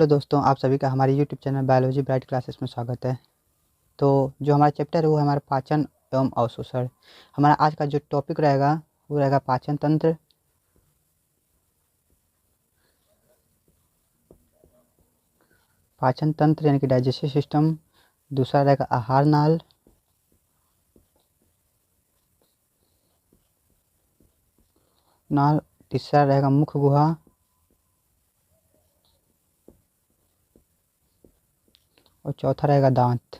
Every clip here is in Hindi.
हेलो दोस्तों, आप सभी का हमारे YouTube channel biology bright classes में स्वागत है। तो जो हमारा चैप्टर है वो है हमारा पाचन एवं अवशोषण। हमारा आज का जो टॉपिक रहेगा वो रहेगा पाचन तंत्र। पाचन तंत्र यानी कि डाइजेस्टिव सिस्टम। दूसरा रहेगा आहार नाल। तीसरा रहेगा मुख गुहा। और चौथा रहेगा दांत।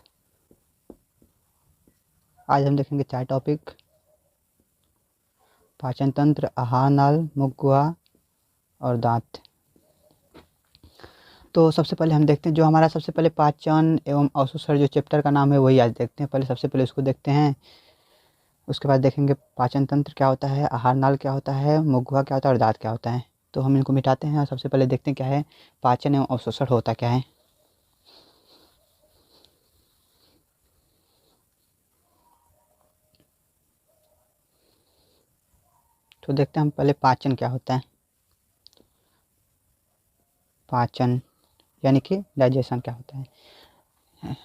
आज हम देखेंगे 4 टॉपिक: पाचन तंत्र, आहार नाल, मुख गुहा और दांत। तो सबसे पहले हम देखते हैं जो हमारा सबसे पहले पाचन एवं अवशोषण जो चैप्टर का नाम है वही आज देखते हैं। पहले सबसे पहले उसको देखते हैं, उसके बाद देखेंगे पाचन तंत्र क्या होता है, आहार नाल क्या होता है, मुख गुहा क्या होता है और दांत क्या होता है। तो हम इनको मिटाते हैं और सबसे पहले देखते हैं क्या है पाचन एवं अवशोषण होता क्या है। तो देखते हैं हम पहले पाचन क्या होता है। पाचन यानी कि डाइजेशन क्या होता है।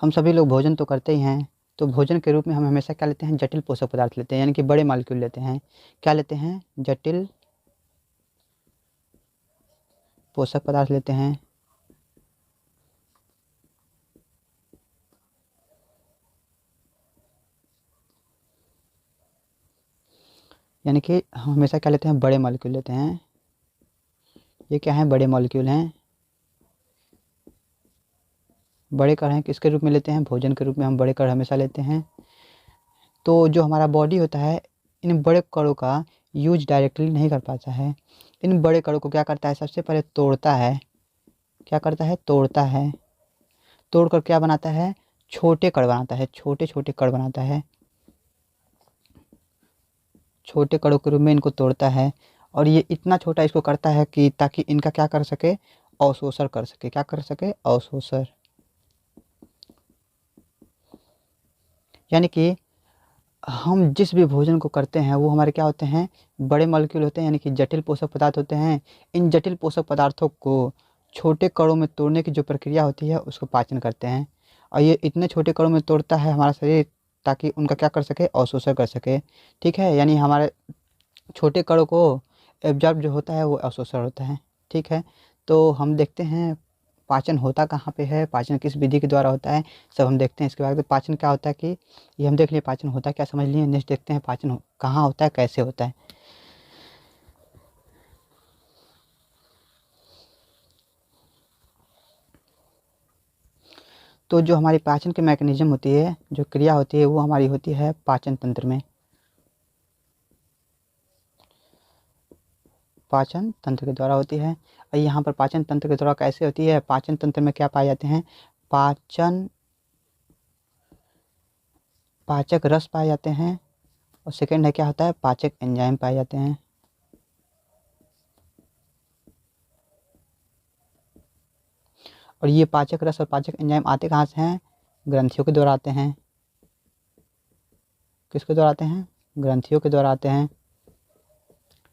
हम सभी लोग भोजन तो करते ही हैं, तो भोजन के रूप में हम हमेशा क्या लेते हैं, जटिल पोषक पदार्थ लेते हैं, यानी कि बड़े मॉलिक्यूल लेते हैं। क्या लेते हैं? जटिल पोषक पदार्थ लेते हैं। यानी कि हम हमेशा क्या लेते हैं, बड़े मॉलिक्यूल लेते हैं। ये क्या है? बड़े मॉलिक्यूल हैं। बड़े कण हैं किसके रूप में लेते हैं? भोजन के रूप में हम बड़े कण हमेशा लेते हैं। तो जो हमारा बॉडी होता है इन बड़े कणों का यूज डायरेक्टली नहीं कर पाता है। इन बड़े कणों को क्या करता है? सबसे पहले तोड़ता है। क्या करता है? तोड़ता है। तोड़कर क्या बनाता है? छोटे कण बनाता है। छोटे छोटे कण बनाता है। छोटे कणों के रूप में इनको तोड़ता है और ये इतना छोटा इसको करता है कि ताकि इनका क्या कर सके? अवशोषण कर सके। क्या कर सके? अवशोषण। यानी कि हम जिस भी भोजन को करते हैं वो हमारे क्या होते हैं? बड़े मॉलिक्यूल होते हैं, यानी कि जटिल पोषक पदार्थ होते हैं। इन जटिल पोषक पदार्थों को छोटे कणों में तोड़ने की जो प्रक्रिया होती है उसको पाचन करते हैं। और ये इतने छोटे कणों में तोड़ता है हमारा शरीर ताकि उनका क्या कर सके? अवशोषण कर सके। ठीक है, यानी हमारे छोटे कणों को एब्जॉर्ब जो होता है वो अवशोषण होता है। ठीक है, तो हम देखते हैं पाचन होता कहाँ पे है, पाचन किस विधि के द्वारा होता है, सब हम देखते हैं। इसके बाद पाचन क्या होता है कि ये हम देख लिए पाचन होता क्या, समझ लिए। नेक्स्ट देखते हैं पाचन कहाँ होता है, कैसे होता है। तो जो हमारी पाचन की मैकेनिज्म होती है, जो क्रिया होती है वो हमारी होती है पाचन तंत्र में। पाचन तंत्र के द्वारा होती है। और यहाँ पर पाचन तंत्र के द्वारा कैसे होती है? पाचन तंत्र में क्या पाए जाते हैं? पाचक रस पाए जाते हैं। और सेकेंड है क्या होता है? पाचक एंजाइम पाए जाते हैं। और ये पाचक रस और पाचक एंजाइम आते कहाँ से हैं? ग्रंथियों के द्वारा आते हैं। किसके द्वारा आते हैं? ग्रंथियों के द्वारा आते हैं।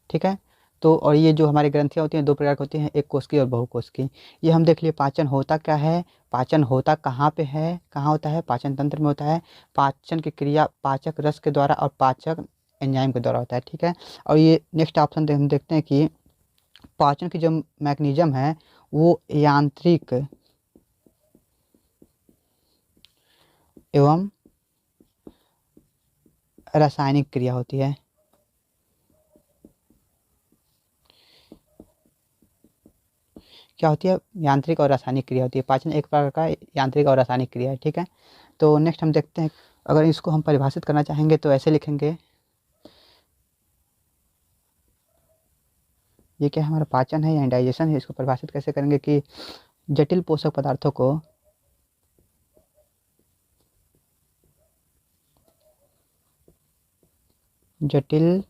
ठीक है, तो और ये जो हमारी ग्रंथियाँ होती हैं 2 प्रकार की होती हैं, एक कोशिकीय और बहुकोशिकीय। ये हम देख लिए पाचन होता क्या है, पाचन होता कहाँ पे है, कहाँ होता है? पाचन तंत्र में होता है। पाचन की क्रिया पाचक रस के द्वारा और पाचक एंजाइम के द्वारा होता है। ठीक है, और ये नेक्स्ट ऑप्शन हम देखते हैं कि पाचन की जो मैकेनिज्म है वो यांत्रिक एवं रासायनिक क्रिया होती है। क्या होती है? यांत्रिक और रासायनिक क्रिया होती है। पाचन एक प्रकार का यांत्रिक और रासायनिक क्रिया है। ठीक है, तो नेक्स्ट हम देखते हैं, अगर इसको हम परिभाषित करना चाहेंगे तो ऐसे लिखेंगे। ये क्या है? हमारा पाचन है या डाइजेशन है। इसको परिभाषित कैसे करेंगे कि जटिल पोषक पदार्थों को जटिल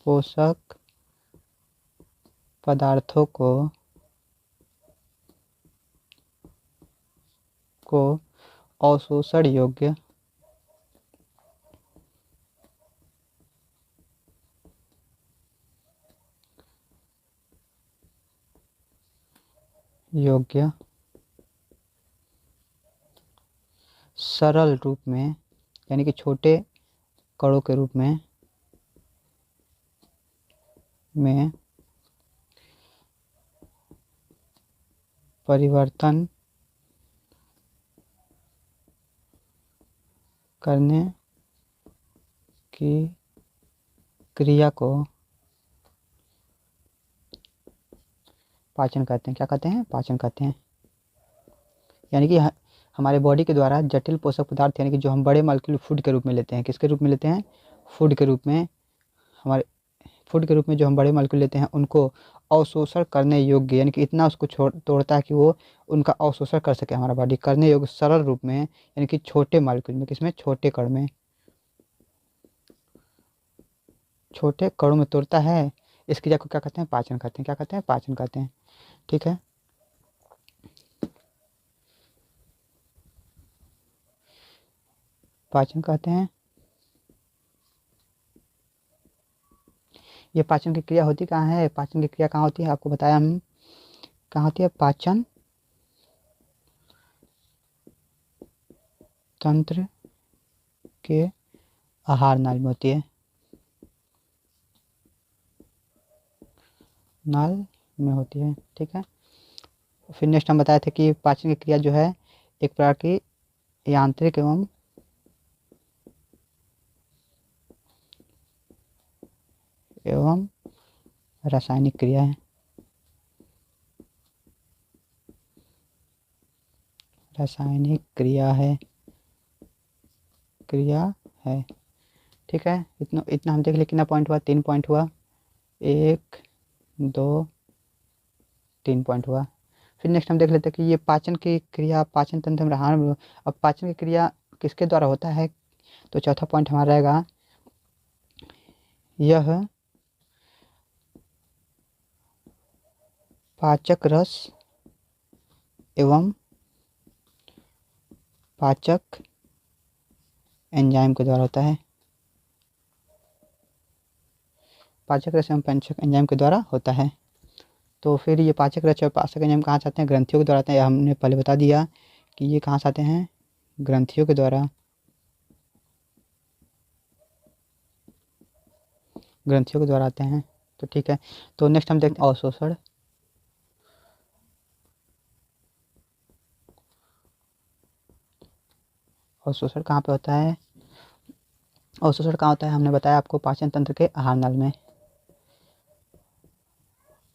पोषक पदार्थों को अवशोषण योग्य योग्य सरल रूप में यानी कि छोटे कणों के रूप में परिवर्तन करने की क्रिया को पाचन कहते हैं। क्या कहते हैं? पाचन कहते हैं। यानी कि हमारे बॉडी के द्वारा जटिल पोषक पदार्थ यानी कि जो हम बड़े मॉलिक्यूल फूड के रूप में लेते हैं, किसके रूप में लेते हैं? फूड के रूप में। हमारे फूड के रूप में जो हम बड़े मॉलिक्यूल लेते हैं उनको अवशोषण करने योग्य यानी कि इतना उसको तोड़ता है कि वो उनका अवशोषण कर सके हमारा बॉडी, करने योग्य सरल रूप में यानी कि छोटे मॉलिक्यूल में, किसमें? छोटे कण में, छोटे कणों में तोड़ता है। इस क्रिया को क्या कहते हैं? पाचन कहते हैं। क्या कहते हैं? पाचन कहते हैं। ठीक है, पाचन कहते हैं। ये पाचन की क्रिया होती कहाँ है? पाचन की क्रिया कहाँ होती है? आपको बताया हम, कहाँ होती है? पाचन तंत्र के आहार नाल में होती है, नाल में होती है। ठीक है, फिर नेक्स्ट हम बताए थे कि पाचन की क्रिया जो है एक प्रकार की यांत्रिक एवं रासायनिक क्रिया है। रासायनिक क्रिया है, क्रिया है। ठीक है, इतना इतना हम देख ले। कितना पॉइंट हुआ? 3 पॉइंट हुआ। 1 2 3 पॉइंट हुआ। फिर नेक्स्ट हम देख लेते हैं कि ये पाचन की क्रिया, पाचन तंत्र में रहा। अब पाचन की क्रिया किसके द्वारा होता है? तो चौथा पॉइंट हमारा रहेगा, यह पाचक रस एवं पाचक एंजाइम के द्वारा होता है। पाचक रस एवं पाचक एंजाइम के द्वारा होता है। तो फिर ये पाचक रस और पाचक एंजाइम कहाँ से आते हैं? ग्रंथियों के द्वारा आते हैं। हमने पहले बता दिया कि ये कहाँ से आते हैं? ग्रंथियों के द्वारा, ग्रंथियों के द्वारा आते हैं। तो ठीक है, तो नेक्स्ट हम देखते हैं अवशोषण। अवशोषण कहाँ पे होता है? अवशोषण कहाँ होता है? हमने बताया आपको, पाचन तंत्र के आहार नाल में,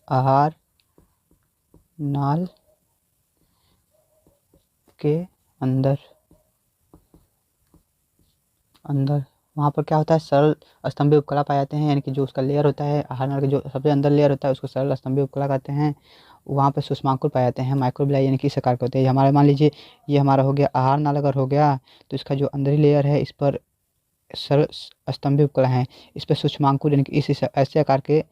आहार नाल के अंदर, अंदर वहाँ पर क्या होता है? सरल स्तंभीय उपकला पाए जाते हैं। यानी कि जो उसका लेयर होता है, आहार नाल का जो सबसे अंदर लेयर होता है उसको सरल स्तंभीय उपकला कहते हैं। वहाँ पर शुष्मांकुर पाए जाते हैं, माइक्रोबिलाई यानी कि इस आकार के होते हैं। हमारे मान लीजिए ये हमारा हो गया आहार नाल अगर हो गया, तो इसका जो अंदरी लेयर है इस पर सरल स्तंभीय उपकला है, इस पर सूक्ष्मांकुर यानी कि इस ऐसे आकार के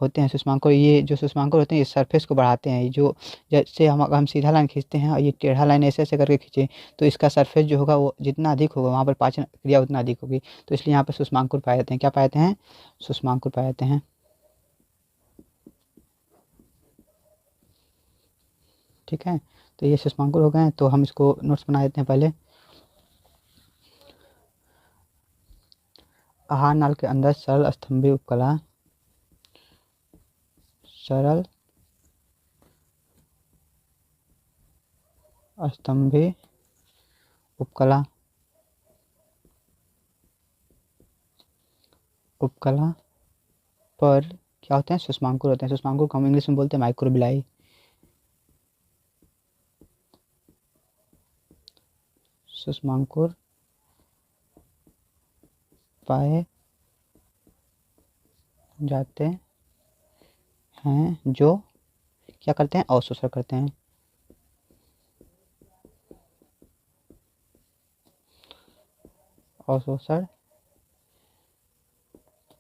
होते हैं सूक्ष्मांकुर। ये जो सूक्ष्मांकुर होते हैं ये सरफेस को बढ़ाते हैं। ये जो जैसे हम सीधा लाइन खींचते हैं और ये टेढ़ा लाइन ऐसे ऐसे करके खींचे तो इसका सरफेस जो होगा वो जितना अधिक होगा वहाँ पर पाचन क्रिया उतना अधिक होगी। तो इसलिए यहाँ पर सूक्ष्मांकुर पाए जाते हैं। क्या पाए जाते हैं? सूक्ष्मांकुर पाए जाते हैं। ठीक है, तो ये सूक्ष्मांकुर हो गए हैं, तो हम इसको नोट्स बना देते हैं पहले। आहार नाल के अंदर सरल स्तंभीय उपकला, सरल स्तंभीय उपकला, उपकला पर क्या होते हैं? सूक्ष्मांकुर होते हैं। सूक्ष्मांकुर को हम इंग्लिश में बोलते हैं माइक्रोबिलाई। सूक्ष्मांकुर पाए जाते हैं जो क्या करते हैं? अवशोषण करते हैं। अवशोषण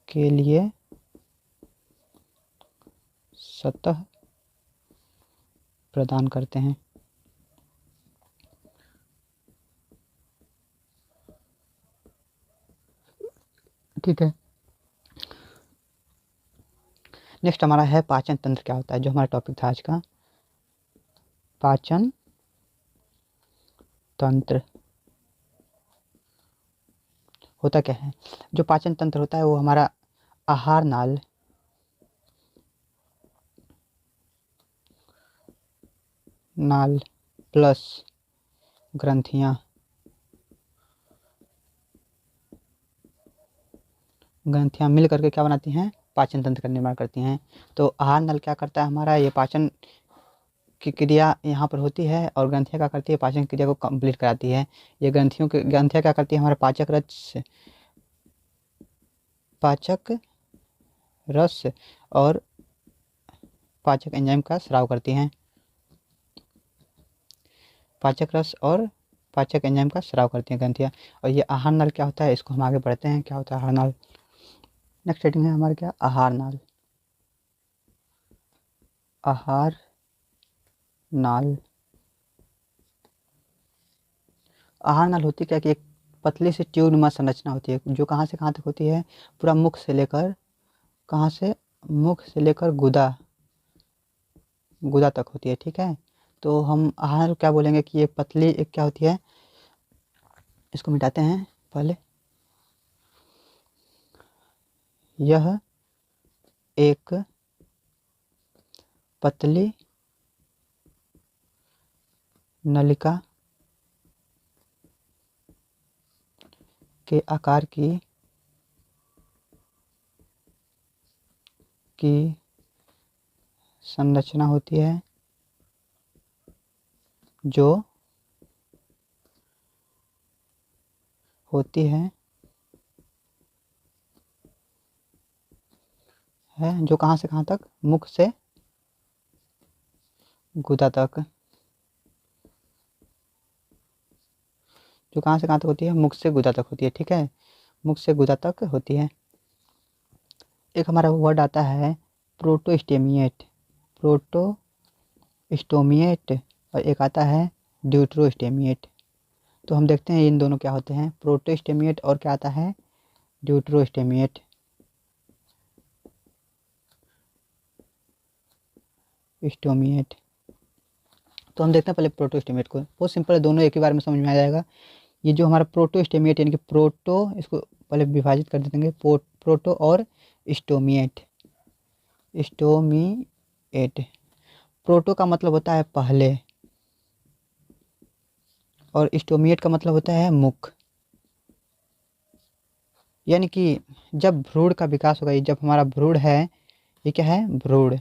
के लिए सतह प्रदान करते हैं। ठीक है, नेक्स्ट हमारा है पाचन तंत्र क्या होता है, जो हमारा टॉपिक था आज का। पाचन तंत्र होता क्या है? जो पाचन तंत्र होता है वो हमारा आहार नाल, प्लस ग्रंथियां मिल करके क्या बनाती हैं? पाचन तंत्र का निर्माण करती हैं। तो आहार नल क्या करता है हमारा? ये पाचन की क्रिया यहाँ पर होती है और ग्रंथियाँ क्या करती है? पाचन क्रिया को कंप्लीट कराती है। ये ग्रंथियाँ क्या करती है? हमारा पाचक रस और पाचक एंजाइम का स्राव करती हैं। पाचक रस और पाचक एंजाइम का स्राव करती हैं ग्रंथियाँ। और ये आहार नल क्या होता है? इसको हम आगे बढ़ते हैं, क्या होता है आहार नल। नेक्स्ट हेडिंग है हमारे क्या? आहार नाल। आहार नाल आहार नाल होती क्या कि एक पतली सी ट्यूबनुमा संरचना होती है जो कहाँ से कहाँ तक होती है? पूरा मुख से लेकर, कहाँ से? मुख से लेकर गुदा तक होती है। ठीक है, तो हम आहार क्या बोलेंगे कि ये पतली एक क्या होती है? इसको मिटाते हैं पहले। यह एक पतली नलिका के आकार की संरचना होती है जो होती है जो कहाँ से कहाँ तक? मुख से गुदा तक। जो कहाँ से कहाँ तक होती है? मुख से गुदा तक होती है। ठीक है, मुख से गुदा तक होती है। एक हमारा वर्ड आता है प्रोटोस्टेमिएट, प्रोटोस्टोमिएट, और एक आता है ड्यूट्रोस्टेमिएट। तो हम देखते हैं इन दोनों क्या होते हैं, प्रोटोस्टेमिएट और क्या आता है? ड्यूट्रोस्टेमिएट। स्टोमिएट। तो हम देखते हैं पहले प्रोटोस्टेमिएट को, बहुत सिंपल है, दोनों एक ही बार में समझ में आ जाएगा। ये जो हमारा प्रोटोस्टेमिएट यानी कि इसको पहले विभाजित कर देंगे, प्रोटो और स्टोमिएट। स्टोमिएट, प्रोटो का मतलब होता है पहले और स्टोमिएट का मतलब होता है मुख। यानी कि जब भ्रूण का विकास होगा, ये जब हमारा भ्रूण है, ये क्या है? भ्रूण।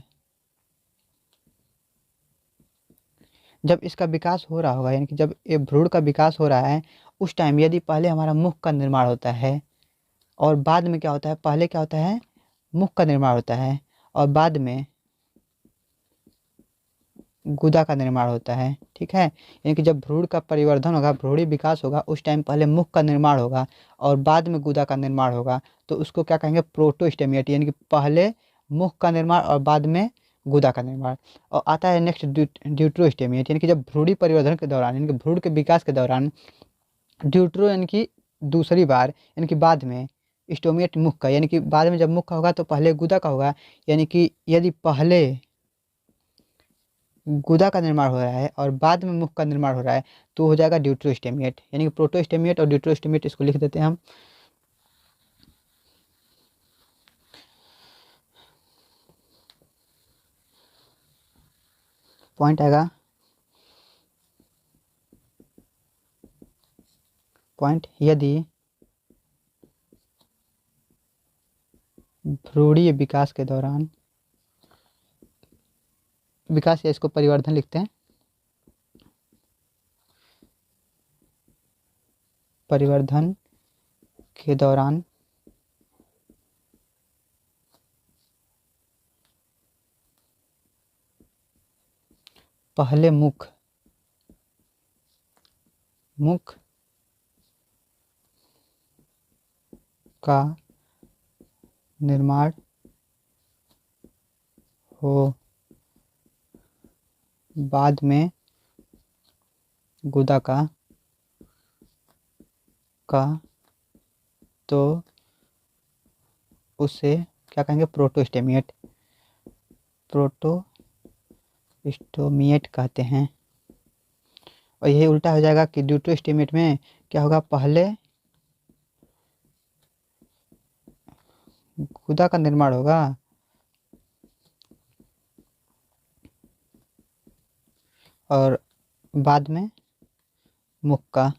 जब इसका विकास हो रहा होगा, यानी कि जब ये भ्रूण का विकास हो रहा है, उस टाइम यदि पहले हमारा मुख का निर्माण होता है और बाद में क्या होता है? पहले क्या होता है? मुख का निर्माण होता है और बाद में गुदा का निर्माण होता है। ठीक है, यानी कि जब भ्रूण का परिवर्धन होगा, भ्रूणी विकास होगा, उस टाइम पहले मुख का निर्माण होगा और बाद में गुदा का निर्माण होगा, तो उसको क्या कहेंगे? प्रोटोस्टेमिएट, यानी कि पहले मुख का निर्माण और बाद में गुदा का निर्माण। और आता है नेक्स्ट ड्यूट्रोस्टेमिएट, यानी कि जब भ्रूणी परिवर्धन के दौरान, यानी कि भ्रूण के विकास के दौरान ड्यूट्रो यानी कि दूसरी बार, यानी कि बाद में स्टोमिएट मुख का, यानी कि बाद में जब मुख का होगा तो पहले गुदा का होगा। यानी कि यदि पहले गुदा का निर्माण हो रहा है और बाद में मुख का निर्माण हो रहा है तो हो जाएगा ड्यूट्रोस्टेमिएट। यानी कि प्रोटोस्टेमिएट और ड्यूट्रोस्टेमिएट, इसको लिख देते हैं हम। पॉइंट आएगा, पॉइंट, यदि भ्रूणीय विकास के दौरान, विकास या इसको परिवर्धन लिखते हैं, परिवर्धन के दौरान पहले मुख का निर्माण हो, बाद में गुदा का तो उसे क्या कहेंगे? प्रोटोस्टेमिएट कहते हैं। और यही उल्टा हो जाएगा कि ड्यू टू स्टीमेट में क्या होगा, पहले गुदा का निर्माण होगा और बाद में मुख का।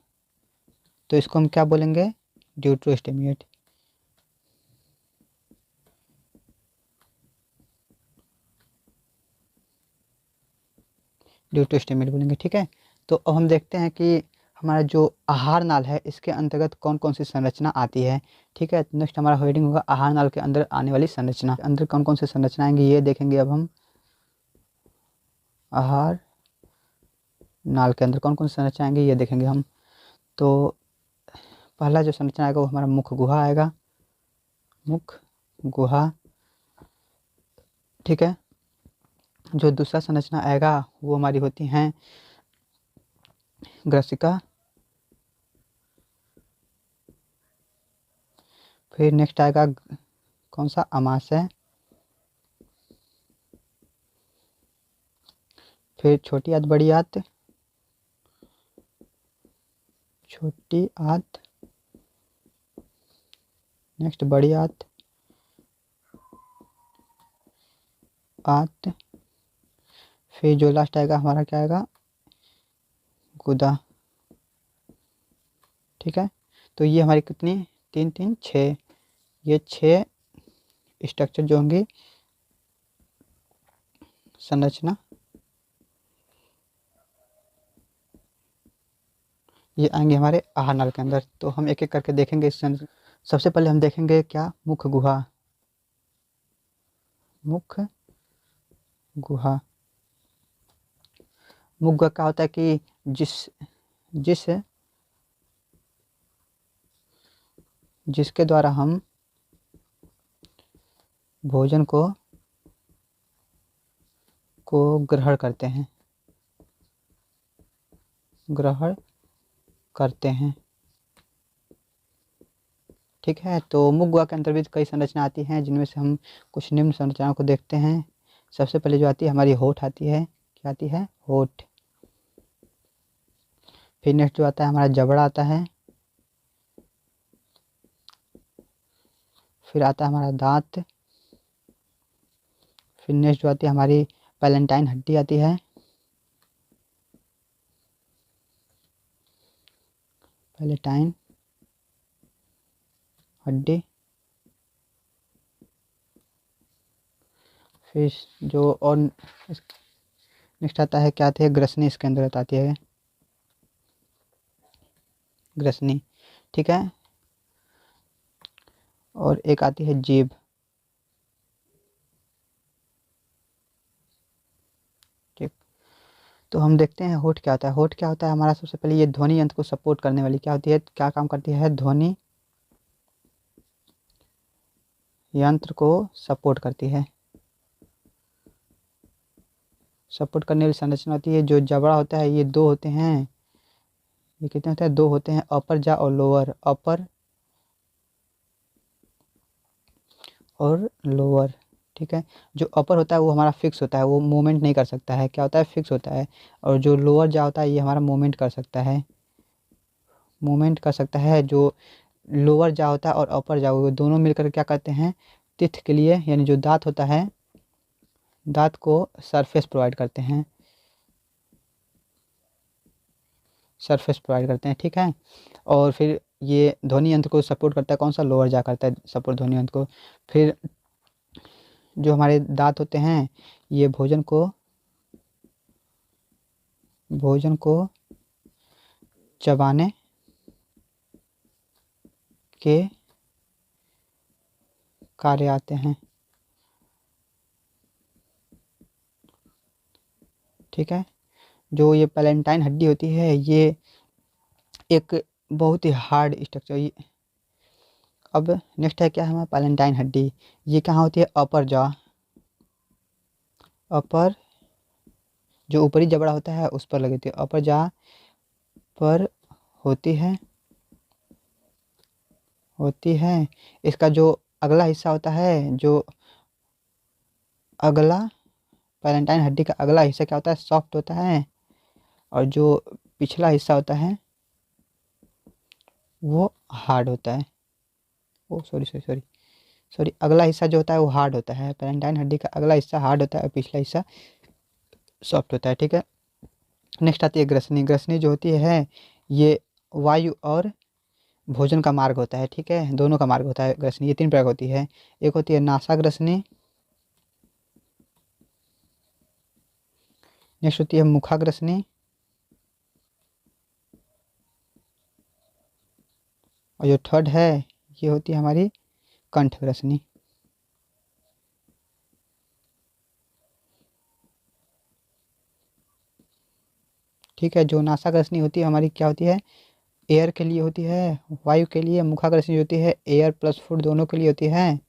तो इसको हम क्या बोलेंगे, due to estimate. Due to estimate बोलेंगे, ठीक है। तो अब हम देखते हैं कि हमारा जो आहार नाल है इसके अंतर्गत कौन कौन सी संरचना आती है, ठीक है। नेक्स्ट हमारा हेडिंग होगा आहार नाल के अंदर आने वाली संरचना, अंदर कौन कौन सी संरचना आएंगी ये देखेंगे अब हम। आहार नाल के अंदर कौन कौन सी संरचना आएंगी ये देखेंगे हम। तो पहला जो संरचना आएगा वो हमारा मुख गुहा आएगा, मुख गुहा, ठीक है। जो दूसरा संरचना आएगा वो हमारी होती हैं ग्रसिका। फिर नेक्स्ट आएगा कौन सा, अमाशय। फिर छोटी आंत बड़ी आंत, छोटी आंत, नेक्स्ट बड़ी आंत, आंत। फिर जो लास्ट आएगा हमारा क्या आएगा, गुदा, ठीक है। तो ये हमारी कितनी, 3 3 6, ये 6 स्ट्रक्चर जो होंगे संरचना, ये आएंगे हमारे आहार नाल के अंदर। तो हम एक एक करके देखेंगे इस सबसे पहले हम देखेंगे क्या, मुख गुहा। मुख गुहा, मुख गुहा क्या होता है कि जिस जिसके द्वारा हम भोजन को ग्रहण करते हैं, ग्रहण करते हैं, ठीक है। तो मुख गुहा के अंदर भी कई संरचना आती हैं जिनमें से हम कुछ निम्न संरचनाओं को देखते हैं। सबसे पहले जो आती है हमारी होठ आती है, क्या आती है, होठ। फिर नेक्स्ट जो आता है हमारा जबड़ा आता है। फिर आता है हमारा दांत। फिर नेक्स्ट जो आती है हमारी पैलेंटाइन हड्डी आती है, पैलेटाइन हड्डी। फिर जो और नेक्स्ट आता है क्या आती है, ग्रसनी इसके अंदर आती है, ग्रसनी, ठीक है। और एक आती है जीभ, ठीक। तो हम देखते हैं होठ क्या होता है। होठ क्या होता है हमारा, सबसे पहले ये ध्वनि यंत्र को सपोर्ट करने वाली क्या होती है, क्या काम करती है, ध्वनि यंत्र को सपोर्ट करती है। सपोर्ट करने वाली संरचना होती है। जो जबड़ा होता है ये 2 होते हैं, ये कितने होते हैं, 2 होते हैं, अपर जा और लोअर, अपर और लोअर, ठीक है। जो अपर होता है वो हमारा फिक्स होता है, वो मूवमेंट नहीं कर सकता है, क्या होता है, फिक्स होता है। और जो लोअर जा होता है ये हमारा मूवमेंट कर सकता है, मूवमेंट कर सकता है। जो लोअर जा होता है और अपर जा, वो दोनों मिलकर क्या करते हैं, टीथ के लिए, यानी जो दांत होता है, दांत को सरफेस प्रोवाइड करते हैं, सरफेस प्रोवाइड करते हैं, ठीक है। और फिर ये ध्वनि यंत्र को सपोर्ट करता है, कौन सा, लोअर जा करता है सपोर्ट ध्वनि यंत्र को। फिर जो हमारे दांत होते हैं ये भोजन को चबाने के कार्य आते हैं, ठीक है। जो ये पैलेंटाइन हड्डी होती है ये एक बहुत ही हार्ड स्ट्रक्चर। अब नेक्स्ट है क्या, हमारा पैलेंटाइन हड्डी, ये कहाँ होती है, अपर जॉ, अपर जो ऊपरी जबड़ा होता है उस पर लगी होती है, अपर जॉ पर होती है, इसका जो अगला हिस्सा होता है, जो अगला पैलेंटाइन हड्डी का अगला हिस्सा क्या होता है, सॉफ्ट होता है। और जो पिछला हिस्सा होता है वो हार्ड होता है। ओ सॉरी सॉरी सॉरी सॉरी, अगला हिस्सा जो होता है वो हार्ड होता है। पैलेंटाइन हड्डी का अगला हिस्सा हार्ड होता है और पिछला हिस्सा सॉफ्ट होता है, ठीक है। नेक्स्ट आती है ग्रसनी। ग्रसनी जो होती है ये वायु और भोजन का मार्ग होता है, ठीक है, दोनों का मार्ग होता है ग्रसनी। ये 3 प्रकार की होती है। एक होती है नासा ग्रसनी, नेक्स्ट होती है मुखा ग्रसनी, और जो थर्ड है ये होती है हमारी कंठ ग्रसनी। ठीक है, जो नासा ग्रसनी होती है हमारी क्या होती है, एयर के लिए होती है, वायु के लिए। मुखा ग्रसनी होती है एयर प्लस फूड दोनों के लिए होती है।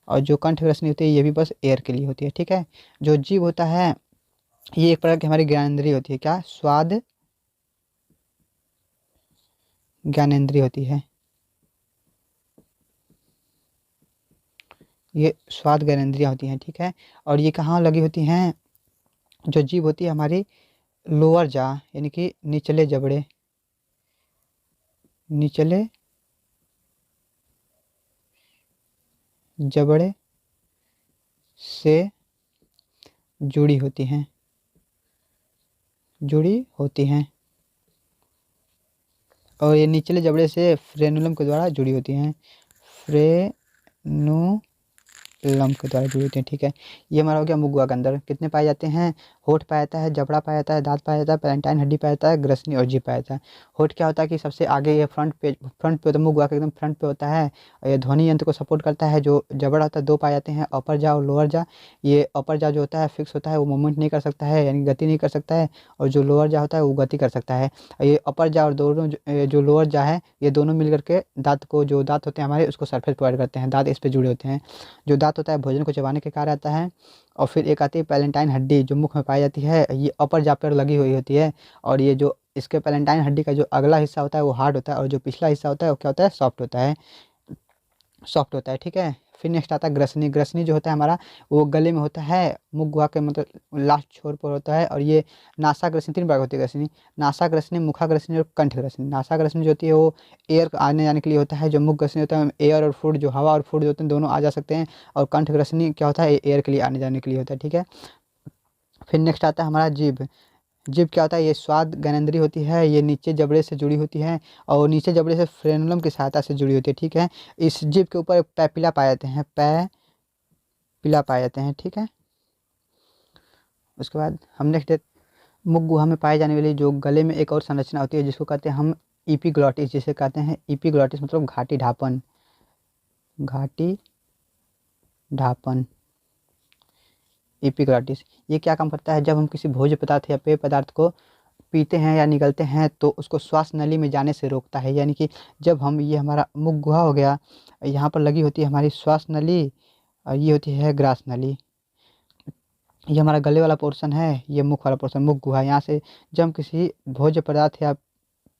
और जो कंठ ग्रसनी होती है ये भी बस एयर के लिए होती है, ठीक है। जो जीव होता है ये एक प्रकार की हमारी ज्ञानेंद्रिय होती है। क्या? स्वाद ज्ञानेंद्रिय होती है। ये स्वाद ज्ञानेंद्रियाँ होती हैं, ठीक है। और ये कहाँ लगी होती हैं? जो जीभ होती है हमारी लोअर जा यानी कि निचले जबड़े, निचले जबड़े से जुड़ी होती हैं, जुड़ी होती हैं। और ये निचले जबड़े से फ्रेनुलम के द्वारा जुड़ी होती हैं, फ्रेनुलम के द्वारा जुड़ी होती हैं, ठीक है। ये हमारा हो गया मुख गुहा के अंदर कितने पाए जाते हैं? होठ पाया जाता है, जबड़ा पाया जाता है, दांत पाया जाता है, पैलेंटाइन हड्डी पाया जाता है, ग्रसनी और जीभ पाया जाता है। होठ क्या होता है कि सबसे आगे ये फ्रंट पे होता है, मुख गुहा के एकदम फ्रंट पे होता है। और ये ध्वनि यंत्र को सपोर्ट करता है। जो जबड़ा होता है 2 पाए जाते हैं, अपर जा और लोअर जा। ये अपर जा जो होता है फिक्स होता है, वो मूवमेंट नहीं कर सकता है यानी गति नहीं कर सकता है। और जो लोअर जा होता है वो गति कर सकता है। और ये अपर जा और दोनों जो लोअर जा है ये दोनों मिल करके दांत को, जो दांत होते हैं हमारे उसको सरफेस प्रोवाइड करते हैं, दांत इस पे जुड़े होते हैं। जो दांत होता है भोजन को चबाने के कार्य आता है। और फिर एक आती है पैलेंटाइन हड्डी जो मुख में पाई जाती है, ये अपर जा पर लगी हुई होती है। और ये जो इसके पैलेंटाइन हड्डी का जो अगला हिस्सा होता है वो हार्ड होता है, और जो पिछला हिस्सा होता है वो क्या होता है? सॉफ्ट होता है, सॉफ्ट होता है, ठीक है। फिर नेक्स्ट आता है ग्रसनी। ग्रसनी जो होता है हमारा वो गले में होता है, मुख गुहा के मतलब लास्ट छोर पर होता है। और ये नासा ग्रसनी 3 प्रकार की होती है ग्रसनी, नासा ग्रसनी, मुखा ग्रसनी और कंठ ग्रसनी। नासा ग्रसनी जो होती है वो एयर आने जाने के लिए होता है। जो मुख ग्रसनी होता है एयर और फूड, जो हवा और फूड जो होते हैं दोनों आ जा सकते हैं। और कंठ ग्रसनी क्या होता है? एयर के लिए आने जाने के लिए होता है, ठीक है। फिर नेक्स्ट आता है हमारा जीभ। जीभ क्या होता है? ये स्वाद ज्ञानेंद्रिय होती है, ये नीचे जबड़े से जुड़ी होती है। और नीचे जबड़े से फ्रेनुलम की सहायता से जुड़ी होती है, ठीक है। इस जीभ के ऊपर पैपिला पाए जाते हैं, पैपिला पाए जाते हैं, ठीक है। उसके बाद हम नेक्स्ट मुख गुहा में पाए जाने वाली जो गले में एक और संरचना होती है जिसको कहते हैं हम इपिग्लॉटिस, जिसे कहते हैं इपिग्लॉटिस मतलब घाटी ढापन, घाटी ढापन, एपिग्लॉटिस। ये क्या काम करता है? जब हम किसी भोज्य पदार्थ या पेय पदार्थ को पीते हैं या निगलते हैं तो उसको श्वास नली में जाने से रोकता है। यानी कि जब हम, ये हमारा मुख गुहा हो गया, यहाँ पर लगी होती है हमारी श्वास नली, और ये होती है ग्रास नली। ये हमारा गले वाला पोर्शन है, ये मुख वाला पोर्शन मुख गुहा। यहाँ से जब हम किसी भोज्य पदार्थ या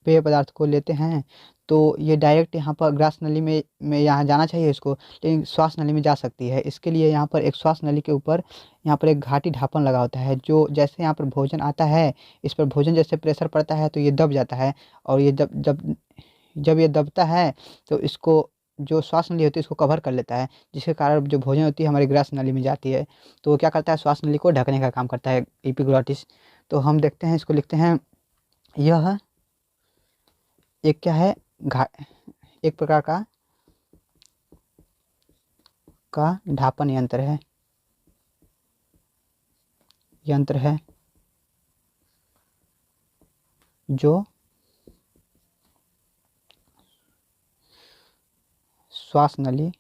पेय पदार्थ को लेते हैं तो ये डायरेक्ट यहाँ पर ग्रास नली में यहाँ जाना चाहिए इसको, लेकिन श्वास नली में जा सकती है। इसके लिए यहाँ पर एक श्वास नली के ऊपर यहाँ पर एक घाटी ढापन लगा होता है, जो जैसे यहाँ पर भोजन आता है इस पर भोजन जैसे प्रेशर पड़ता है तो ये दब जाता है। और ये जब जब जब ये दबता है तो इसको, जो श्वास नली होती है इसको कवर कर लेता है, जिसके कारण जो भोजन होती है हमारी ग्रास नली में जाती है। तो वो क्या करता है? श्वास नली को ढकने का काम करता है एपिग्लॉटिस। तो हम देखते हैं, इसको लिखते हैं, यह एक क्या है? घा एक प्रकार का ढापन यंत्र है, यंत्र है जो श्वास नली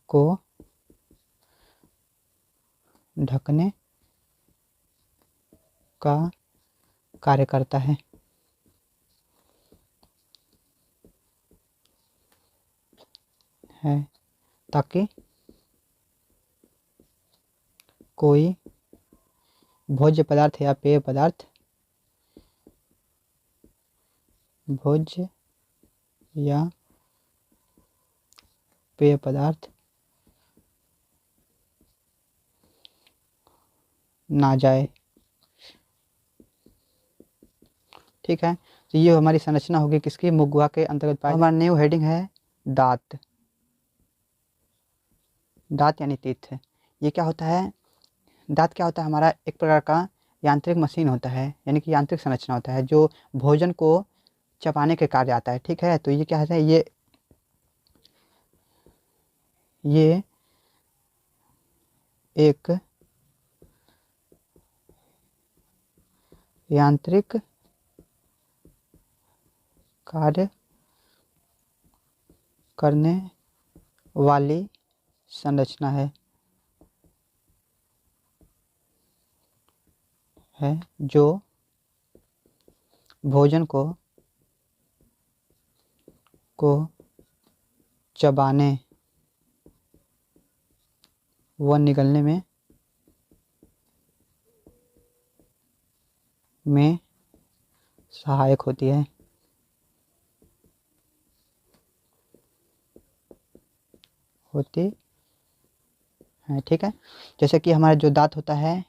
को ढकने का कार्य करता है ताकि कोई भोज्य पदार्थ या पेय पदार्थ, भोज्य या पेय पदार्थ ना जाए। ठीक है, तो ये हमारी संरचना होगी किसकी, मुगवा के अंतर्गत पाई। हमारा न्यू हेडिंग है दांत। दांत यानी टीथ। ये क्या होता है, दांत क्या होता है हमारा, एक प्रकार का यांत्रिक मशीन होता है, यानी कि यांत्रिक संरचना होता है जो भोजन को चबाने के कार्य आता है। ठीक है, तो ये क्या है, ये एक यांत्रिक कार्य करने वाली संरचना है जो भोजन को चबाने व निगलने में सहायक होती है। ठीक है, जैसे कि हमारा जो दांत होता है,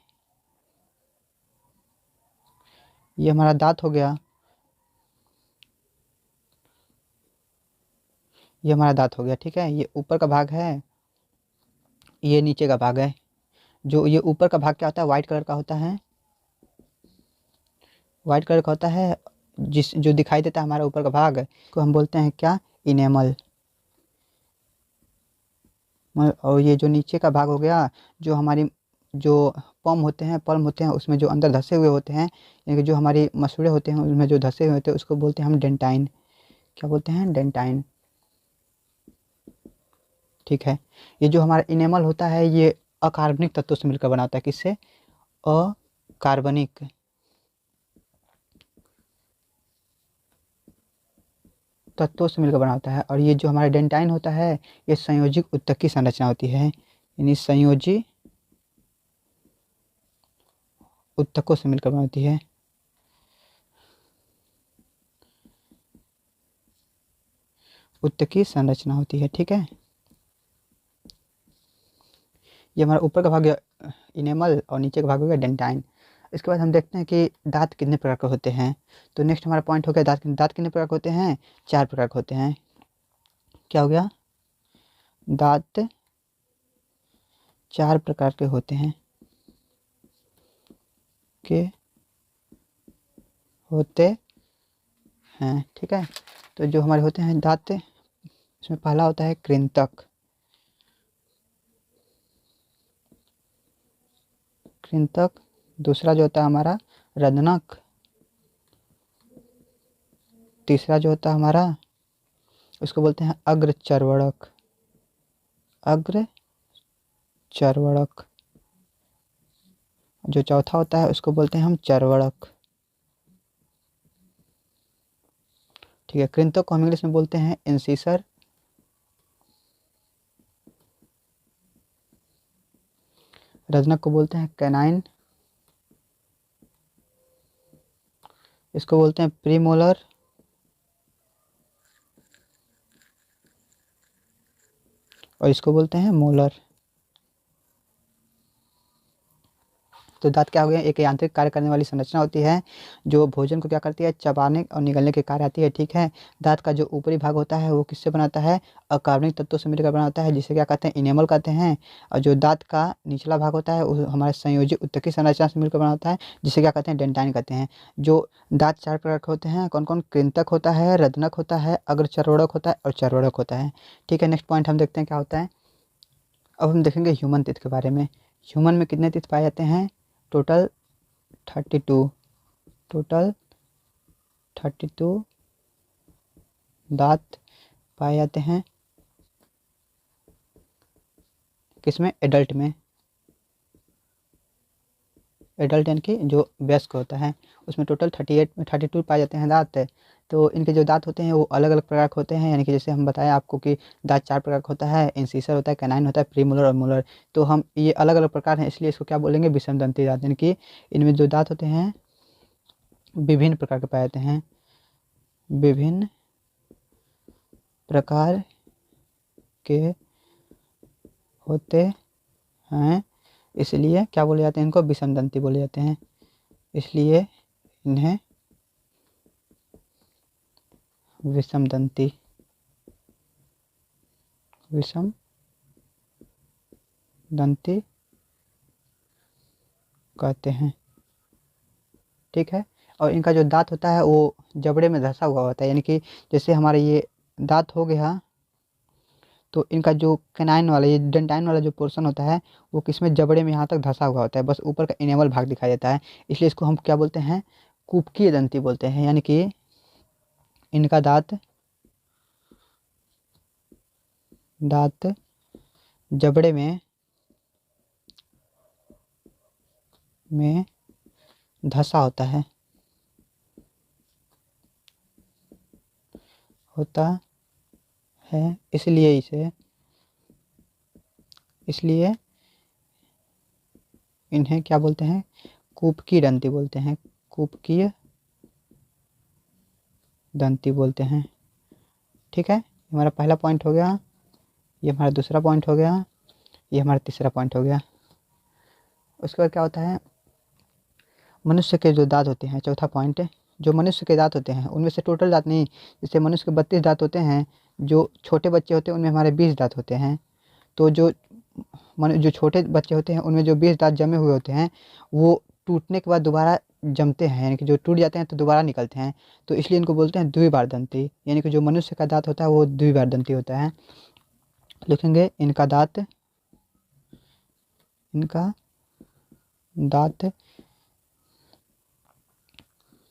ये हमारा दांत हो गया, ये हमारा दांत हो गया। ठीक है, ये ऊपर का भाग है, ये नीचे का भाग है। जो ये ऊपर का भाग क्या होता है, वाइट कलर का होता है, वाइट कलर का होता है, जो दिखाई देता है हमारा ऊपर का भाग को हम बोलते हैं क्या, इनेमल। और ये जो नीचे का भाग हो गया, जो हमारी जो पल्म होते हैं उसमें जो अंदर धसे हुए होते हैं, यानी कि जो हमारी मसूड़े होते हैं उसमें जो धसे हुए होते हैं उसको बोलते हैं हम डेंटाइन। क्या बोलते हैं, डेंटाइन। ठीक है, ये जो हमारा इनेमल होता है ये अकार्बनिक तत्वों से मिलकर बना होता है। किससे, अकार्बनिक तत्वों से मिलकर बना होता है। और ये जो हमारा डेंटाइन होता है ये संयोजी ऊतक की संरचना होती है, यानी संयोजी ऊतकों से मिलकर बना होती है। ऊतक की संरचना होती है। ठीक है, ये हमारा ऊपर का भाग इनेमल और नीचे का भाग हो गया डेंटाइन। इसके बाद हम देखते हैं कि दांत कितने प्रकार के होते हैं। तो नेक्स्ट हमारा पॉइंट हो गया दांत कितने प्रकार के होते हैं, 4 प्रकार के होते हैं। क्या हो गया, दांत 4 प्रकार के होते हैं, ठीक है, तो जो हमारे होते हैं दांत, इसमें पहला होता है कृंतक। दूसरा जो होता है हमारा रदनक। तीसरा जो होता है हमारा उसको बोलते हैं अग्रचर्वणक। जो चौथा होता है उसको बोलते हैं हम चर्वणक। ठीक है, कृंतक को हम इंग्लिश में बोलते हैं इंसिसर। रजनक को बोलते हैं कैनाइन। इसको बोलते हैं प्रीमोलर। और इसको बोलते हैं मोलर। तो दांत क्या हो गया, एक यांत्रिक कार्य करने वाली संरचना होती है जो भोजन को क्या करती है, चबाने और निगलने के कार्य आती है। ठीक है, दांत का जो ऊपरी भाग होता है वो किससे बनाता है, अकार्बनिक तत्वों से मिलकर बना होता है, जिसे क्या कहते हैं, इनेमल कहते हैं। और जो दांत का निचला भाग होता है वो हमारे संयोजी ऊतकीय संरचना से मिलकर बना होता है, जिसे क्या कहते हैं, डेंटाइन कहते हैं। जो दांत 4 प्रकार के होते हैं, कौन कौन, कृंतक होता है, रदनक होता है, अग्रचर्वणक होता है और चर्वणक होता है। ठीक है, नेक्स्ट पॉइंट हम देखते हैं क्या होता है। अब हम देखेंगे ह्यूमन टीथ के बारे में। ह्यूमन में कितने टीथ पाए जाते हैं, टोटल 32। टोटल 32 दांत पाए जाते हैं। किसमें, एडल्ट में। एडल्ट यानी कि जो वयस्क होता है उसमें टोटल 32 पाए जाते हैं दांत। तो इनके जो दांत होते हैं वो अलग अलग प्रकार के होते हैं, यानी कि जैसे हम बताएं आपको कि दांत 4 प्रकार का होता है, इंसिसर होता है, कैनाइन होता है, प्रीमोलर और मोलर। तो हम ये अलग अलग प्रकार हैं इसलिए इसको क्या बोलेंगे, विषमदंती दांत, यानी कि इनमें जो दांत होते हैं विभिन्न प्रकार के पाए जाते हैं। विभिन्न प्रकार के होते हैं इसलिए क्या बोले जाते हैं, इनको विषमदंती बोले जाते हैं। इसलिए इन्हें विषमदंती कहते हैं। ठीक है। और इनका जो दांत होता है वो जबड़े में धंसा हुआ होता है, यानी कि जैसे हमारा ये दांत हो गया, तो इनका जो कैनाइन वाला, ये डेंटाइन वाला जो पोर्शन होता है वो किसमें, जबड़े में यहाँ तक धंसा हुआ होता है, बस ऊपर का इनेमल भाग दिखाई देता है। इसलिए इसको हम क्या बोलते हैं, कुपकीय दंती बोलते हैं। यानी कि इनका दांत जबड़े में धंसा होता है, इसलिए इन्हें क्या बोलते हैं, कुपकीय दंती बोलते हैं। कुपकीय दंती बोलते हैं। ठीक है, हमारा पहला पॉइंट हो गया, ये हमारा दूसरा पॉइंट हो गया, ये हमारा तीसरा पॉइंट हो गया। उसके बाद क्या होता है, मनुष्य के जो दांत होते हैं, चौथा पॉइंट, जो मनुष्य के दांत होते हैं उनमें से टोटल दांत नहीं, जैसे मनुष्य के 32 दांत होते हैं, जो छोटे बच्चे होते हैं उनमें हमारे 20 दांत होते हैं। तो जो छोटे बच्चे होते हैं उनमें जो 20 दांत जमे हुए होते हैं वो टूटने के बाद दोबारा जमते हैं, यानी कि जो टूट जाते हैं तो दोबारा निकलते हैं, तो इसलिए इनको बोलते हैं द्विबारदंती। यानी कि जो मनुष्य का दांत होता है वो द्विबारदंती होता है। लिखेंगे इनका दांत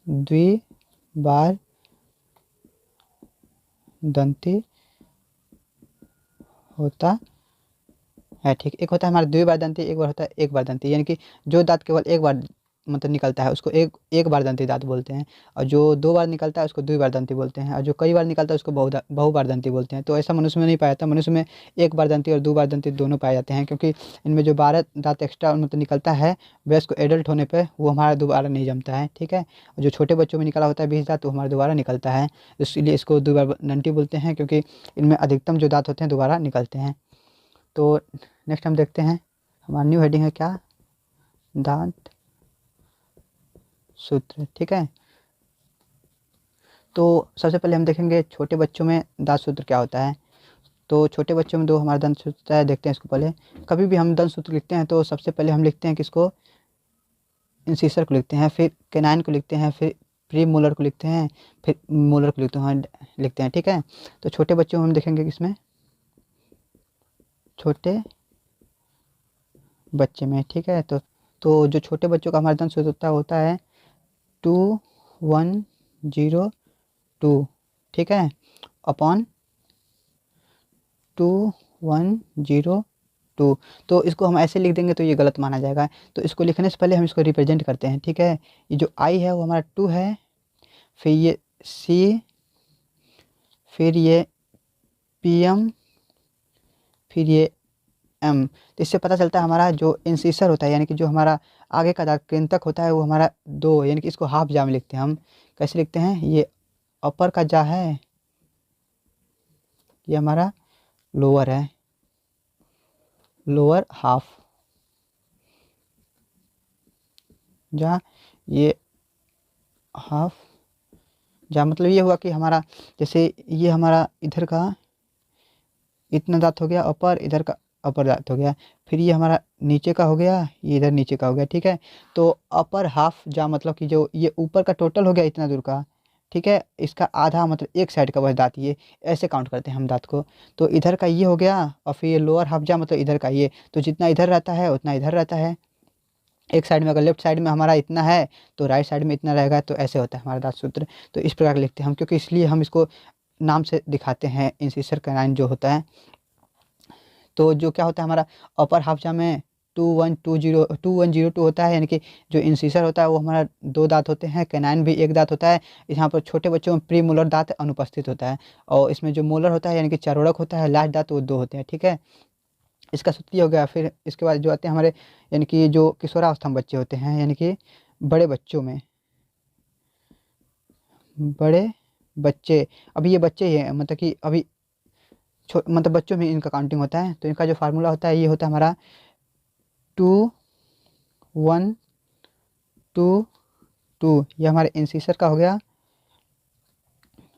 द्विबारदंती होता है। ठीक, एक होता है हमारा द्विबारदंती, एक बार होता है एक बारदंती, यानी कि जो दांत केवल एक बार मतलब निकलता है उसको एक बारदंती दांत बोलते हैं, और जो 2 बार निकलता है उसको द्विबारदंती बोलते हैं, और जो कई बार निकलता है उसको बहुबारदंती बोलते हैं। तो ऐसा मनुष्य में नहीं पाया जाता, मनुष्य में एक बारदंती और दो बारदंती दोनों पाए जाते हैं, क्योंकि इनमें जो 12 दांत एक्स्ट्रा मतलब निकलता है वयस्क एडल्ट होने पर वो हमारा दोबारा नहीं जमता है। ठीक है, और जो छोटे बच्चों में निकला होता है 20 दांत वो हमारा दोबारा निकलता है, इसलिए इसको द्विबारदंती बोलते हैं, क्योंकि इनमें अधिकतम जो दांत होते हैं दोबारा निकलते हैं। तो नेक्स्ट हम देखते हैं, हमारा न्यू हेडिंग है क्या, दांत सूत्र। ठीक है, तो सबसे पहले हम देखेंगे छोटे बच्चों में दांत सूत्र क्या होता है। तो छोटे बच्चों में 2 हमारा दंत सूत्र है, देखते हैं इसको पहले। कभी भी हम दंत सूत्र लिखते हैं तो सबसे पहले हम लिखते हैं किसको, इंसिसर को लिखते हैं, फिर कैनाइन को लिखते हैं, फिर प्री मोलर को लिखते हैं, फिर मोलर को लिखते हैं। ठीक है, तो छोटे बच्चों में हम देखेंगे किसमें, छोटे बच्चे में। ठीक है, तो जो छोटे बच्चों का हमारा दंत सूत्र होता है 2102। ठीक है, अपॉन 2102। तो इसको हम ऐसे लिख देंगे तो ये गलत माना जाएगा, तो इसको लिखने से पहले हम इसको रिप्रेजेंट करते हैं। ठीक है, ये जो आई है वो हमारा 2 है, फिर ये सी, फिर ये PM, फिर ये M। तो इससे पता चलता है हमारा जो इंसिसर होता है, यानी कि जो हमारा आगे का दांत कृंतक होता है वो हमारा 2, यानी कि इसको हाफ जा में लिखते हैं हम। कैसे लिखते हैं, ये अपर का जा है, ये हमारा लोअर है, लोअर हाफ जा, ये हाफ जा, मतलब ये हुआ कि हमारा जैसे ये हमारा इधर का इतना दांत हो गया अपर, इधर का अपर दांत हो गया, फिर ये हमारा नीचे का हो गया, ये इधर नीचे का हो गया। ठीक है, तो अपर हाफ जा मतलब कि जो ये ऊपर का टोटल हो गया इतना दूर का, ठीक है, इसका आधा मतलब एक साइड का बस दांत, ये ऐसे काउंट करते हैं हम दांत को। तो इधर का ये हो गया, और फिर ये लोअर हाफ जा मतलब इधर का ये, तो जितना इधर रहता है उतना इधर रहता है। एक साइड में अगर लेफ्ट साइड में हमारा इतना है तो राइट साइड में इतना रहेगा, तो ऐसे होता है हमारा दांत सूत्र। तो इस प्रकार लिखते हैं हम, क्योंकि इसलिए हम इसको नाम से दिखाते हैं इंसिसर कैनाइन जो होता है। तो जो क्या होता है हमारा अपर हाफ जा में 2102 होता है, यानी कि जो इंसिसर होता है वो हमारा 2 दांत होते हैं, कैनाइन भी 1 दांत होता है। यहाँ पर छोटे बच्चों में प्री मोलर दांत अनुपस्थित होता है, और इसमें जो मोलर होता है यानी कि चारोड़क होता है, लास्ट दांत वो 2 होते हैं। ठीक है, इसका सूत्र ये हो गया। फिर इसके बाद जो आते हैं हमारे, यानी कि जो किशोरावस्था में बच्चे होते हैं, यानी कि बड़े बच्चों में, बड़े बच्चे, अभी ये बच्चे ही हैं, मतलब कि अभी मतलब बच्चों में इनका काउंटिंग होता है। तो इनका जो फार्मूला होता है ये होता है हमारा 2 1 2 2, ये हमारे इंसिसर का हो गया,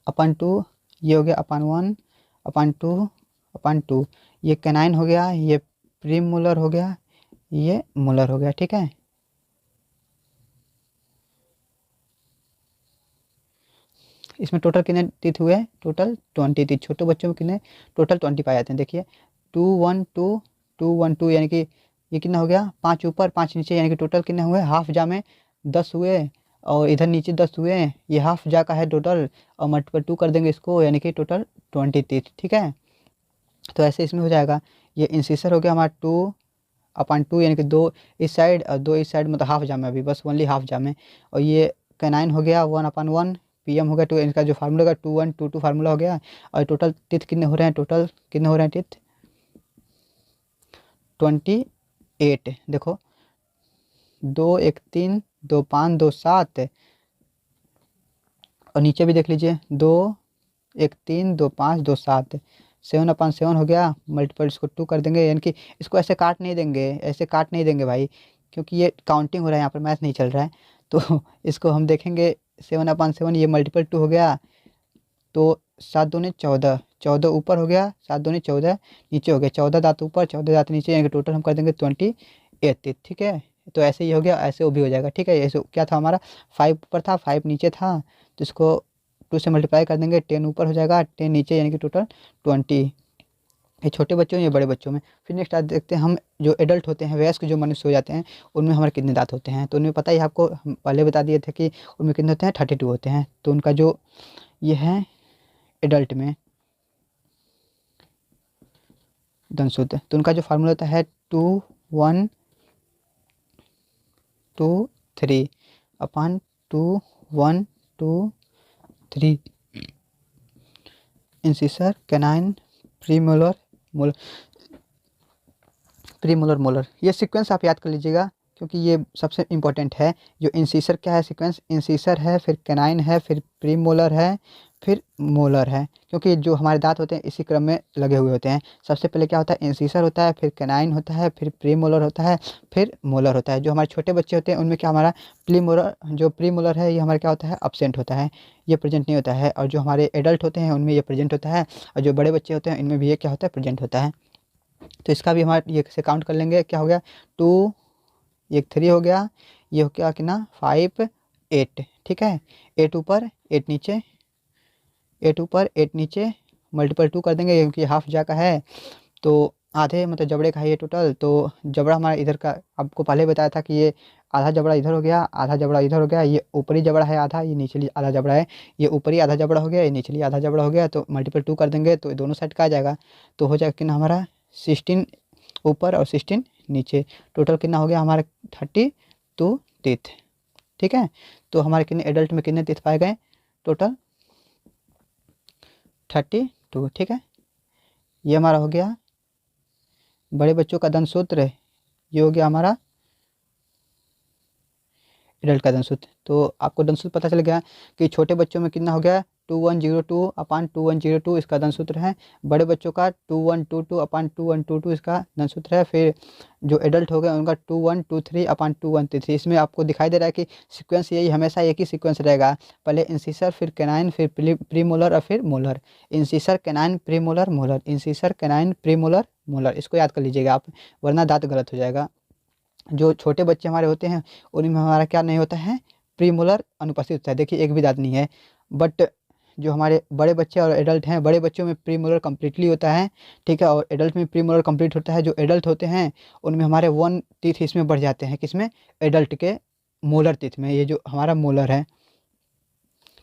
अपन 2, ये हो गया अपन 1 अपन 2 अपन 2, ये कैनाइन हो गया, ये प्री मोलर हो गया, ये मोलर हो गया। ठीक है, इसमें टोटल कितने टीथ हुए? Total 20 teeth. छोटे बच्चों में कितने? टोटल 20 पाए जाते हैं। देखिए 2 1 2 2 1 2, यानी कि ये कितना हो गया? 5 ऊपर 5 नीचे, यानी कि टोटल कितने हुए? हाफ जा में 10 हुए, और इधर नीचे 10 हुए, ये हाफ जा का है टोटल, और मल्टीपल 2 कर देंगे इसको, यानी कि टोटल 20 टीथ। ठीक है, तो ऐसे इसमें हो जाएगा। ये इंसिसर हो गया हमारा 2 अपन 2, यानी कि 2 इस साइड और 2 इस साइड, मतलब हाफ जा में, अभी बस ओनली हाफ जा में। और ये कैनाइन हो गया 1 अपन 1, पीएम हो गया 2, इनका जो फार्मूला होगा 2 1 2 2 फार्मूला हो गया। और टोटल टीथ कितने हो रहे हैं? टोटल कितने हो रहे हैं टीथ? 28। देखो 2 1 3 2 5 2 7, और नीचे भी देख लीजिए 2 1 3 2 5 2 7, 7 अपन 7 हो गया, मल्टीपल इसको 2 कर देंगे, यानी कि इसको ऐसे काट नहीं देंगे, ऐसे काट नहीं देंगे भाई, क्योंकि ये काउंटिंग हो रहा है, यहाँ पर मैथ नहीं चल रहा है। तो इसको हम देखेंगे 7 अपन 7, ये मल्टीपल 2 हो गया, तो 7 दूनी 14, 14 ऊपर हो गया, 7 दूनी 14 नीचे हो गया, 14 दांत ऊपर 14 दांत नीचे, यानी कि टोटल हम कर देंगे 28। ठीक है, तो ऐसे ही हो गया, ऐसे वो भी हो जाएगा। ठीक है, ऐसे क्या था हमारा? 5 ऊपर था 5 नीचे था, तो इसको 2 से मल्टीप्लाई कर देंगे, 10 ऊपर हो जाएगा 10 नीचे, यानी कि टोटल 20। ये छोटे बच्चों में, ये बड़े बच्चों में। फिर नेक्स्ट आज देखते हैं हम, जो एडल्ट होते हैं, वयस्क जो मनुष्य हो जाते हैं, उनमें हमारे कितने दांत होते हैं? तो उनमें पता ही है आपको, हम पहले बता दिए थे कि उनमें कितने होते हैं? 32 होते हैं। तो उनका जो ये है एडल्ट में दंशुद्ध, तो उनका जो फार्मूला होता है 2 1 2 3 अपन 2 1 2 3, incisor canine premolar molar, premolar molar, ये सीक्वेंस आप याद कर लीजिएगा, क्योंकि ये सबसे इंपॉर्टेंट है। जो इंसिसर क्या है सीक्वेंस? इंसिसर है, फिर कैनाइन है, फिर प्रीमोलर है, फिर मोलर है, क्योंकि जो हमारे दांत होते हैं इसी क्रम में लगे हुए होते हैं। सबसे पहले क्या होता है? इंसिसर होता है, फिर कैनाइन होता है, फिर प्रीमोलर होता है, फिर मोलर होता है। जो हमारे छोटे बच्चे होते हैं उनमें क्या हमारा प्रीमोलर, जो प्रीमोलर है ये हमारा क्या होता है? अब्सेंट होता है, ये प्रेजेंट नहीं होता है। और जो हमारे एडल्ट होते हैं उनमें ये प्रेजेंट होता है, और जो बड़े बच्चे होते हैं इनमें भी ये क्या होता है? प्रेजेंट होता है। तो इसका भी हमारा ये से काउंट कर लेंगे, क्या हो गया? 2 एक 3 हो गया, ये हो गया कितना? 5 8। ठीक है, 8 ऊपर 8 नीचे, 8 ऊपर 8 नीचे, मल्टीपल 2 कर देंगे, क्योंकि हाफ जा का है, तो आधे मतलब जबड़े का है ये टोटल। तो जबड़ा हमारा इधर का, आपको पहले बताया था कि ये आधा जबड़ा इधर हो गया, आधा जबड़ा इधर हो गया, ये ऊपरी जबड़ा है आधा, ये निचली आधा जबड़ा है, ये ऊपरी आधा जबड़ा हो गया, ये निचली आधा जबड़ा हो गया, तो मल्टीपल 2 कर देंगे तो दोनों साइड का आ जाएगा। तो हो जाएगा कितना हमारा? 16 ऊपर और 16 नीचे, टोटल कितना हो गया हमारा? 32 टीथ। ठीक है, तो हमारे कितने एडल्ट में कितने टीथ पाए गए? टोटल 32। ठीक है, ये हमारा हो गया बड़े बच्चों का दंतसूत्र, ये हो गया हमारा एडल्ट का दंतसूत्र। तो आपको दंतसूत्र पता चल गया कि छोटे बच्चों में कितना हो गया? 2102 अपान 2102 इसका दंतसूत्र है। बड़े बच्चों का 2122 अपान 2122 इसका दंतसूत्र है। फिर जो एडल्ट हो गए उनका 2123 अपान 2133। इसमें आपको दिखाई दे रहा है कि सीक्वेंस यही हमेशा एक ही सीक्वेंस रहेगा, पहले इंसिसर, फिर कैनाइन, फिर प्रीमोलर और फिर molar. Incisor canine premolar molar, incisor canine premolar molar, इसको याद कर लीजिएगा आप, वरना दांत गलत हो जाएगा। जो छोटे बच्चे हमारे होते हैं उनमें हमारा क्या नहीं होता है? प्रीमोलर अनुपस्थित होता है, देखिए एक भी दांत नहीं है। बट जो हमारे बड़े बच्चे और एडल्ट हैं, बड़े बच्चों में प्रीमोलर कम्प्लीटली होता है, ठीक है, और एडल्ट में प्रीमोलर कंप्लीट होता है। जो एडल्ट होते हैं उनमें हमारे 1 टीथ इसमें बढ़ जाते हैं, किसमें? एडल्ट के मोलर टीथ में, ये जो हमारा मोलर है,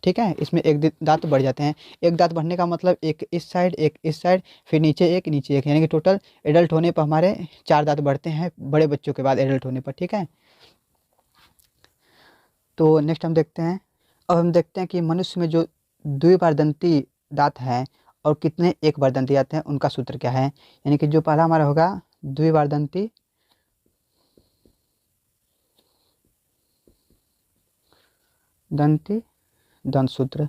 ठीक है, इसमें एक दांत बढ़ जाते हैं। एक दांत बढ़ने का मतलब एक इस साइड एक इस साइड, फिर नीचे एक नीचे एक, यानी कि टोटल एडल्ट होने पर हमारे 4 दांत बढ़ते हैं, बड़े बच्चों के बाद एडल्ट होने पर। ठीक है, तो नेक्स्ट हम देखते हैं, अब हम देखते हैं कि मनुष्य में जो द्विबारदंती दांत हैं और कितने एक बारदंती दांत हैं, उनका सूत्र क्या है? यानी कि जो पहला हमारा होगा द्विबारदंती दंती दंत सूत्र,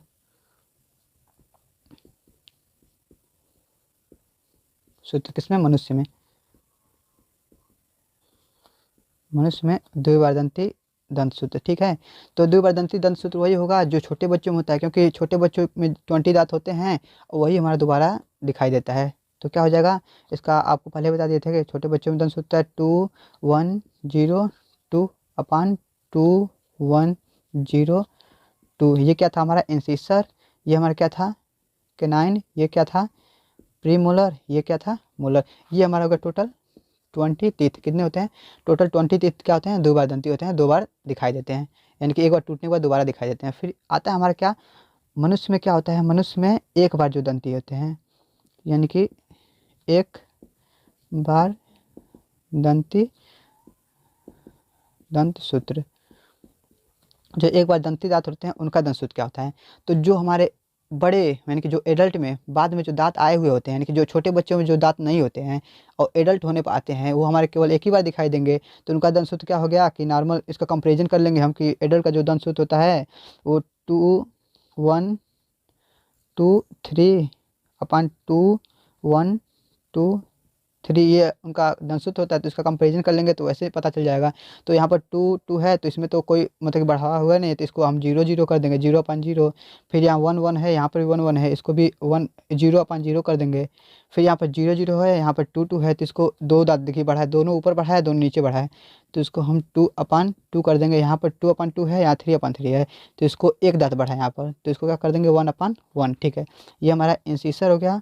सूत्र किसमें? मनुष्य में। मनुष्य में द्विबारदंती दंत सूत्र, ठीक है। तो द्विबारदंती दंत सूत्र वही होगा जो छोटे बच्चों में होता है, क्योंकि छोटे बच्चों में 20 दांत होते हैं और वही हमारा दोबारा दिखाई देता है। तो क्या हो जाएगा, इसका आपको पहले बता दिए थे कि छोटे बच्चों में दंत सूत्र है 2 1 0 2 अपान 2 1 0 2। ये क्या था हमारा इंसिसर, ये हमारा क्या था कैनाइन, ये क्या था प्रीमोलर, ये क्या था मोलर। ये हमारा होगा टोटल 20 टीथ। कितने होते हैं टोटल 20 टीथ, क्या होते हैं दो बार दंती होते हैं, दो बार दिखाई देते हैं, यानी कि एक बार टूटने के बाद दोबारा दिखाई देते हैं। फिर आता है हमारा क्या, मनुष्य में क्या होता है, मनुष्य में एक बार जो दंती होते हैं, यानी कि एक बार दंती दंत सूत्र, जो एक बार दंती दांत होते हैं उनका दंत सूत्र क्या होता है। तो जो हमारे बड़े यानी कि जो एडल्ट में बाद में जो दांत आए हुए होते हैं, यानी कि जो छोटे बच्चों में जो दांत नहीं होते हैं और एडल्ट होने पर आते हैं, वो हमारे केवल एक ही बार दिखाई देंगे। तो उनका दंत सूत्र क्या हो गया कि नॉर्मल, इसका कंपेरिजन कर लेंगे हम कि एडल्ट का जो दंत सूत्र होता है वो 2 1 2 3 ये उनका दंत सूत्र होता है। तो इसका कंपेरिजन कर लेंगे तो वैसे ही पता चल जाएगा। तो यहाँ पर 2 है, तो इसमें तो कोई मतलब कि बढ़ावा हुआ नहीं है, तो इसको हम 0 0 कर देंगे, 0/0। फिर यहाँ 1 1 है, यहाँ पर भी 1 1 है, इसको भी 0/0 कर देंगे। फिर यहाँ पर 0 0 है, यहाँ पर 2 2 है, तो इसको दो दांत देखिए बढ़ा है, दोनों ऊपर बढ़ा है, दोनों नीचे बढ़ा है, तो इसको हम 2/2 कर देंगे। यहाँ पर 2/2 है, यहाँ 3/3 है, तो इसको एक दांत बढ़ा है यहाँ पर, तो इसको क्या कर देंगे 1/1, ठीक है। ये हमारा इंसिसर हो गया,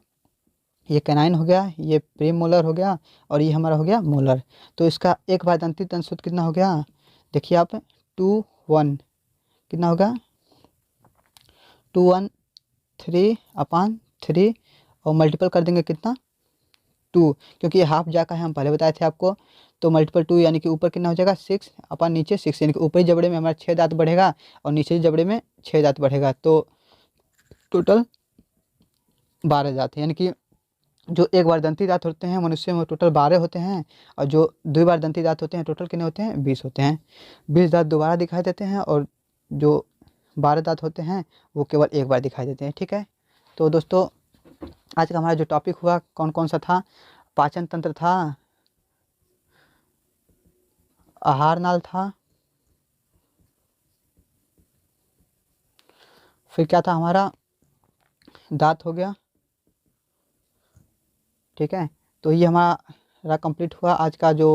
ये कैनाइन हो गया, ये प्री मोलर हो गया, और ये हमारा हो गया मोलर। तो इसका एक बार दंती दंत सूत्र कितना हो गया, देखिए आप 2 1 कितना होगा 2 1 3/3, और मल्टीपल कर देंगे कितना 2, क्योंकि ये हाफ जा का है, हम पहले बताए थे आपको। तो मल्टीपल 2 यानी कि ऊपर कितना हो जाएगा 6 अपन नीचे 6, यानी कि ऊपरी जबड़े में हमारा 6 दांत बढ़ेगा और नीचे जबड़े में 6 दांत बढ़ेगा, तो टोटल 12 दांत, यानी कि जो एक बार दंती दांत होते हैं मनुष्य में टोटल 12 होते हैं, और जो दो बार दंती दांत होते हैं टोटल कितने होते हैं 20 होते हैं। 20 दांत दोबारा दिखाई देते हैं, और जो 12 दांत होते हैं वो केवल एक बार दिखाई देते हैं, ठीक है। तो दोस्तों आज का हमारा जो टॉपिक हुआ कौन कौन सा था, पाचन तंत्र था, आहार नाल था, फिर क्या था हमारा दांत हो गया, ठीक है। तो ये हमारा कंप्लीट हुआ आज का जो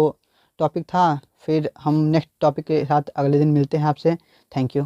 टॉपिक था। फिर हम नेक्स्ट टॉपिक के साथ अगले दिन मिलते हैं आपसे। Thank you.